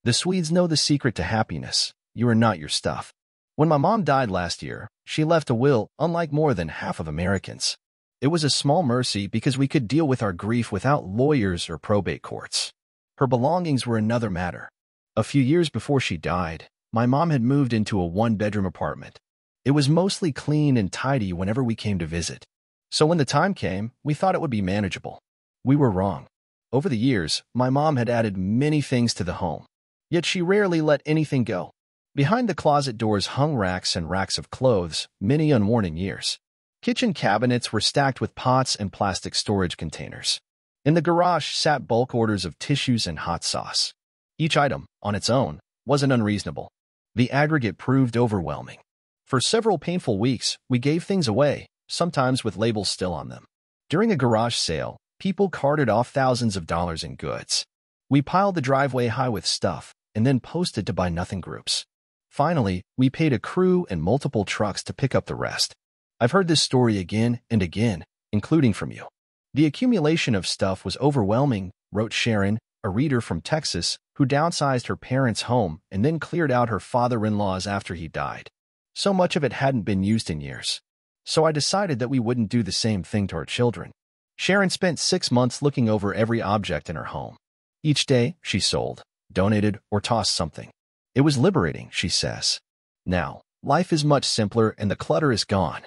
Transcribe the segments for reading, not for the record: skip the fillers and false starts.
The Swedes know the secret to happiness. You are not your stuff. When my mom died last year, she left a will, unlike more than half of Americans. It was a small mercy because we could deal with our grief without lawyers or probate courts. Her belongings were another matter. A few years before she died, my mom had moved into a one-bedroom apartment. It was mostly clean and tidy whenever we came to visit. So when the time came, we thought it would be manageable. We were wrong. Over the years, my mom had added many things to the home. Yet she rarely let anything go. Behind the closet doors hung racks and racks of clothes, many unworn in years. Kitchen cabinets were stacked with pots and plastic storage containers. In the garage sat bulk orders of tissues and hot sauce. Each item, on its own, wasn't unreasonable. The aggregate proved overwhelming. For several painful weeks, we gave things away, sometimes with labels still on them. During a garage sale, people carted off thousands of dollars in goods. We piled the driveway high with stuff, and then posted to buy nothing groups. Finally, we paid a crew and multiple trucks to pick up the rest. I've heard this story again and again, including from you. The accumulation of stuff was overwhelming, wrote Sharon, a reader from Texas, who downsized her parents' home and then cleared out her father-in-law's after he died. So much of it hadn't been used in years. So I decided that we wouldn't do the same thing to our children. Sharon spent 6 months looking over every object in her home. Each day, she sold, donated, or tossed something. It was liberating, she says. Now, life is much simpler and the clutter is gone.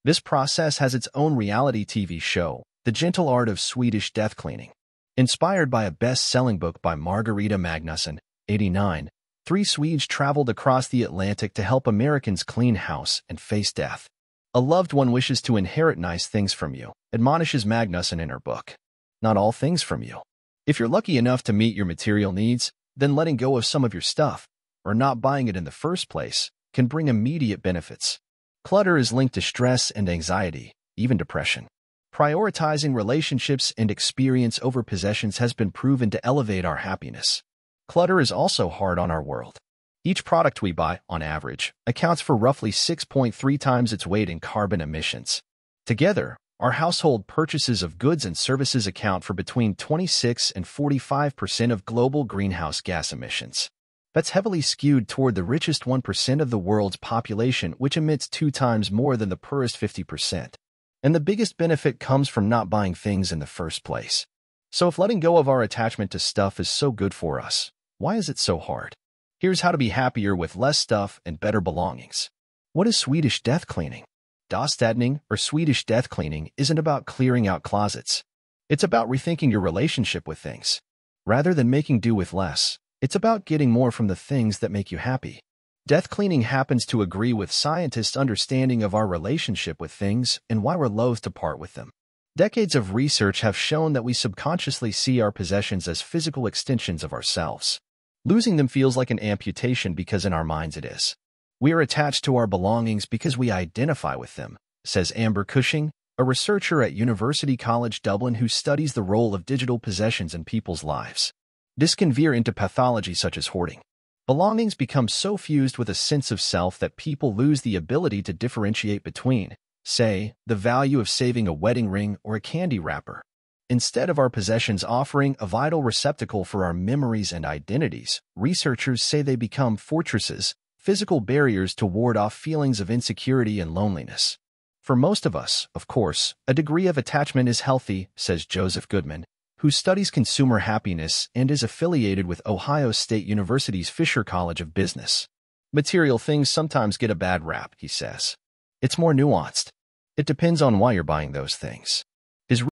This process has its own reality TV show, The Gentle Art of Swedish Death Cleaning. Inspired by a best-selling book by Margareta Magnusson, 89, 3 Swedes traveled across the Atlantic to help Americans clean house and face death. A loved one wishes to inherit nice things from you, admonishes Magnusson in her book. Not all things from you. If you're lucky enough to meet your material needs, then letting go of some of your stuff, or not buying it in the first place, can bring immediate benefits. Clutter is linked to stress and anxiety, even depression. Prioritizing relationships and experience over possessions has been proven to elevate our happiness. Clutter is also hard on our world. Each product we buy, on average, accounts for roughly 6.3 times its weight in carbon emissions. Together, our household purchases of goods and services account for between 26 and 45% of global greenhouse gas emissions. That's heavily skewed toward the richest 1% of the world's population, which emits 2 times more than the poorest 50%. And the biggest benefit comes from not buying things in the first place. So if letting go of our attachment to stuff is so good for us, why is it so hard? Here's how to be happier with less stuff and better belongings. What is Swedish death cleaning? Dostädning, or Swedish death cleaning, isn't about clearing out closets. It's about rethinking your relationship with things. Rather than making do with less, it's about getting more from the things that make you happy. Death cleaning happens to agree with scientists' understanding of our relationship with things and why we're loath to part with them. Decades of research have shown that we subconsciously see our possessions as physical extensions of ourselves. Losing them feels like an amputation because in our minds it is. We are attached to our belongings because we identify with them, says Amber Cushing, a researcher at University College Dublin who studies the role of digital possessions in people's lives. This can veer into pathology such as hoarding. Belongings become so fused with a sense of self that people lose the ability to differentiate between, say, the value of saving a wedding ring or a candy wrapper. Instead of our possessions offering a vital receptacle for our memories and identities, researchers say they become fortresses, physical barriers to ward off feelings of insecurity and loneliness. For most of us, of course, a degree of attachment is healthy, says Joseph Goodman, who studies consumer happiness and is affiliated with Ohio State University's Fisher College of Business. Material things sometimes get a bad rap, he says. It's more nuanced. It depends on why you're buying those things.